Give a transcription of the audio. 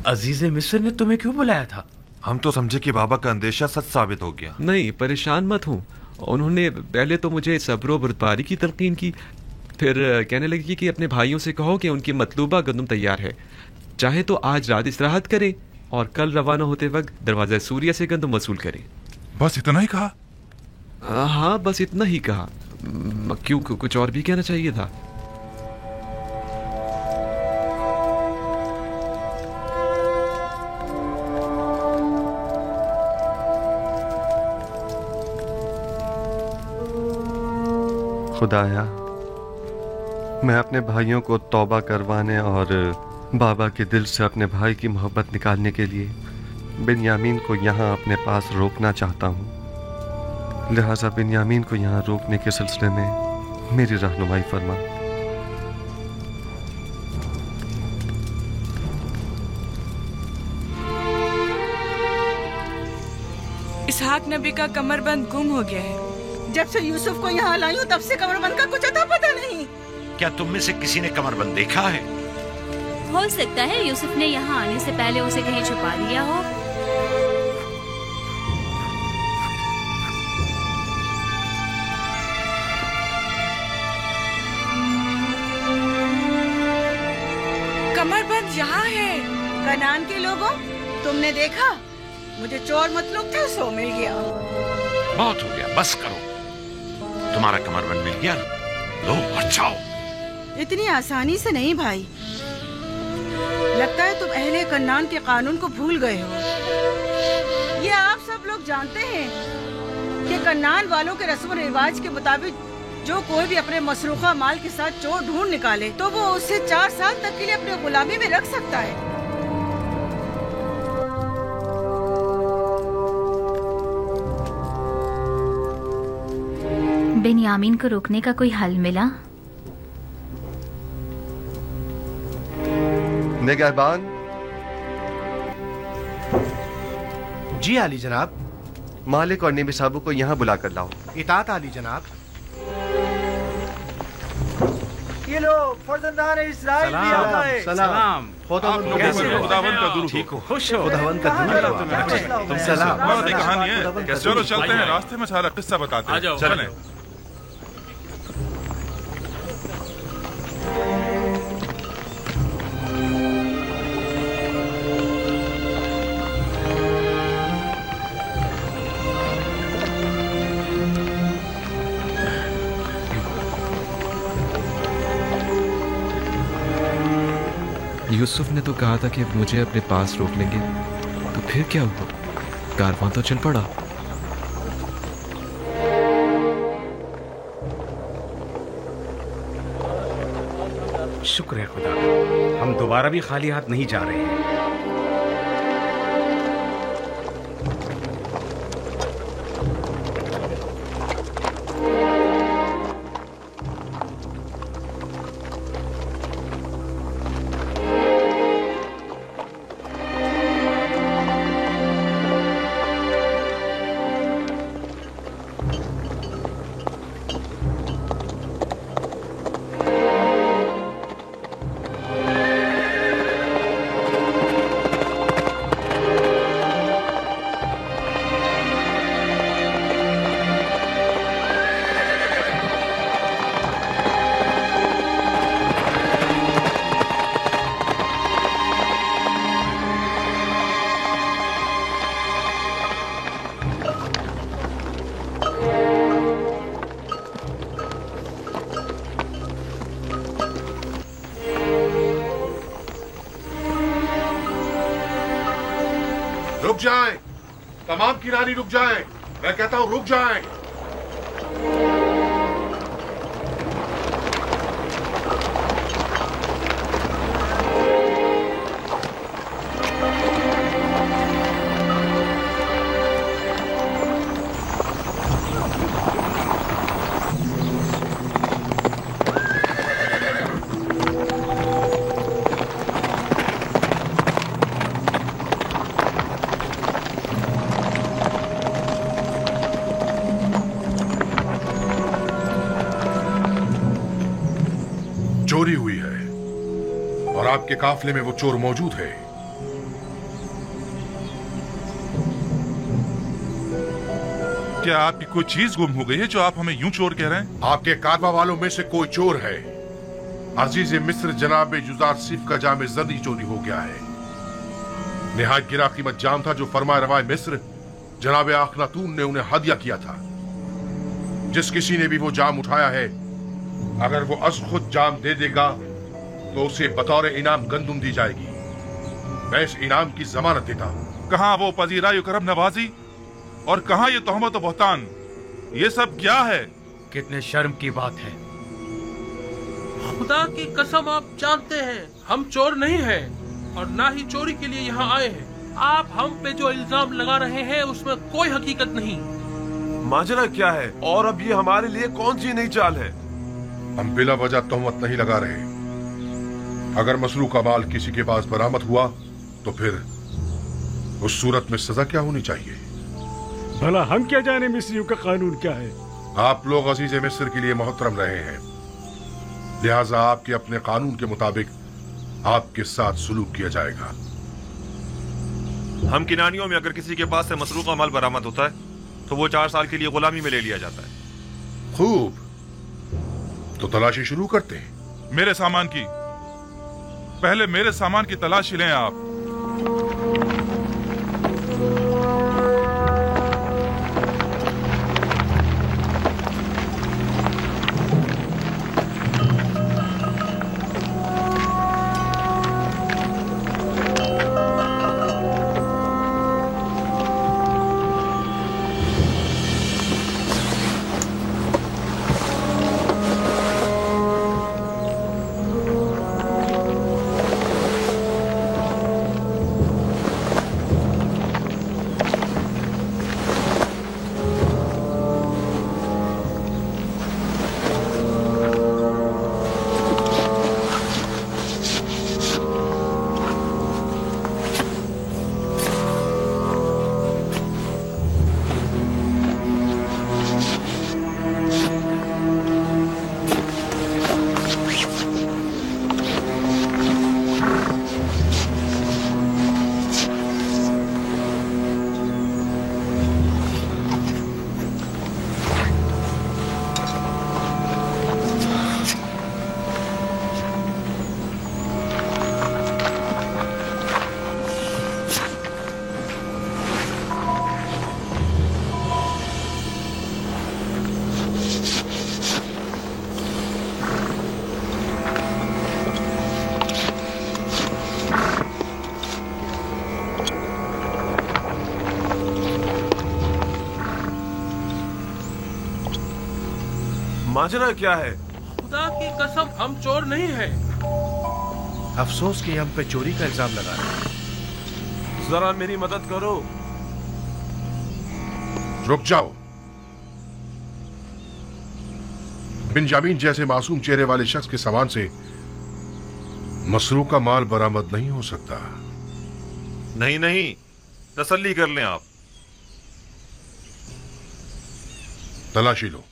अजीज मिस्र ने तुम्हें क्यों बुलाया था? हम तो समझे कि बाबा का अंदेशा सच साबित हो गया। नहीं, परेशान मत हो। उन्होंने पहले तो मुझे सब्र बुर्दबारी की तलकीन की, फिर कहने लगी कि अपने भाइयों से कहो कि उनकी मतलूबा गंदम तैयार है, चाहे तो आज रात इस्तिराहत करें और कल रवाना होते वक्त दरवाजा सूर्य से गंदम वसूल करें। बस इतना ही कहा? हाँ, बस इतना ही कहा। क्यों, कुछ और भी कहना चाहिए था? खुदाया, मैं अपने भाइयों को तौबा करवाने और बाबा के दिल से अपने भाई की मोहब्बत निकालने के लिए बिन्यामीन को यहाँ अपने पास रोकना चाहता हूँ। लिहाजा बिन्यामीन को यहाँ रोकने के सिलसिले में मेरी रहनुमाई फरमा। इसहाक नबी का कमरबंद गुम हो गया है। जब से यूसुफ को यहाँ लाई हूँ तब से कमरबंद का कुछ अता पता नहीं। क्या तुम में से किसी ने कमरबंद देखा है? हो सकता है यूसुफ ने यहाँ आने से पहले उसे कहीं छुपा दिया हो। कमरबंद यहाँ है। कनान के लोगों, तुमने देखा? मुझे चोर मतलूब था, सो मिल गया। बहुत हो गया, बस करो। तुम्हारा कमरबंद मिल गया, लो बचाओ। इतनी आसानी से नहीं भाई। लगता है तुम अहले कन्नान के कानून को भूल गए हो। ये आप सब लोग जानते हैं कि कन्नान वालों के रस्म रिवाज के मुताबिक जो कोई भी अपने मसरूखा माल के साथ चोर ढूंढ निकाले तो वो उसे 4 साल तक के लिए अपने गुलामी में रख सकता है। बिन्यामीन को रोकने का कोई हल मिला? निगहबान। जी आली जनाब। मालिक और नेमी साहब को यहाँ बुला कर लाओ। इताअत आली जनाब। ये लो, फर्जंदान इस्राइल भी आ गए। सलाम। खुदावंद का दुरूद। ठीक हो? खुश हो? खुदावंद का दुरूद। तुम सलाम। हमारी कहानी है। चलो चलते हैं, रास्ते में सारा किस्सा बताते हैं। चलें। यूसुफ ने तो कहा था कि मुझे अपने पास रोक लेंगे, तो फिर क्या हुआ? कारवां तो चल पड़ा। शुक्र है खुदा का, हम दोबारा भी खाली हाथ नहीं जा रहे हैं। रुक जाएं, तमाम किरानी रुक जाएं। मैं कहता हूं रुक जाएं। चोरी हुई है और आपके काफले में वो चोर मौजूद है। क्या आपकी कोई चीज गुम हो गई है जो आप हमें यूं चोर कह रहे हैं? आपके कारवा वालों में से कोई चोर है। अजीज मिस्र जनाब जुजार सिफ का जाम जर्दी चोरी हो गया है। निहायत गिरा कीमत जाम था जो फरमाए रवाए मिस्र जनाब अखनातून ने उन्हें हदिया किया था। जिस किसी ने भी वो जाम उठाया है, अगर वो अज खुद जाम दे देगा तो उसे बतौर इनाम गंदुम दी जाएगी। मैं इस इनाम की जमानत देता हूँ। कहाँ वो पजीराई करम नवाजी और कहाँ ये तोहमत और बहतान? ये सब क्या है? कितने शर्म की बात है। खुदा की कसम आप जानते हैं हम चोर नहीं हैं और ना ही चोरी के लिए यहाँ आए हैं। आप हम पे जो इल्जाम लगा रहे हैं उसमें कोई हकीकत नहीं। माजरा क्या है और अब ये हमारे लिए कौन सी नई चाल है? हम बिला वजह तोहमत नहीं लगा रहे। अगर मसरूक का माल किसी के पास बरामद हुआ तो फिर उस सूरत में सजा क्या होनी चाहिए? भला हम क्या जाने मिस्रियों का कानून क्या है? आप लोग अजीज मिस्र के लिए मोहतरम रहे हैं, लिहाजा आपके अपने कानून के मुताबिक आपके साथ सुलूक किया जाएगा। हम किनानियों में अगर किसी के पास से मसरूका माल बरामद होता है तो वो 4 साल के लिए गुलामी में ले लिया जाता है। खूब, तो तलाशी शुरू करते हैं। मेरे सामान की, पहले मेरे सामान की तलाशी लें आप। माजरा क्या है? खुदा की कसम हम चोर नहीं हैं। अफसोस कि हम पे चोरी का इल्जाम लगा रहे हैं। जरा मेरी मदद करो। रुक जाओ। बिंजामिन जैसे मासूम चेहरे वाले शख्स के सामान से मसरूका माल बरामद नहीं हो सकता। नहीं नहीं, तसल्ली कर लें आप। तलाशी लो।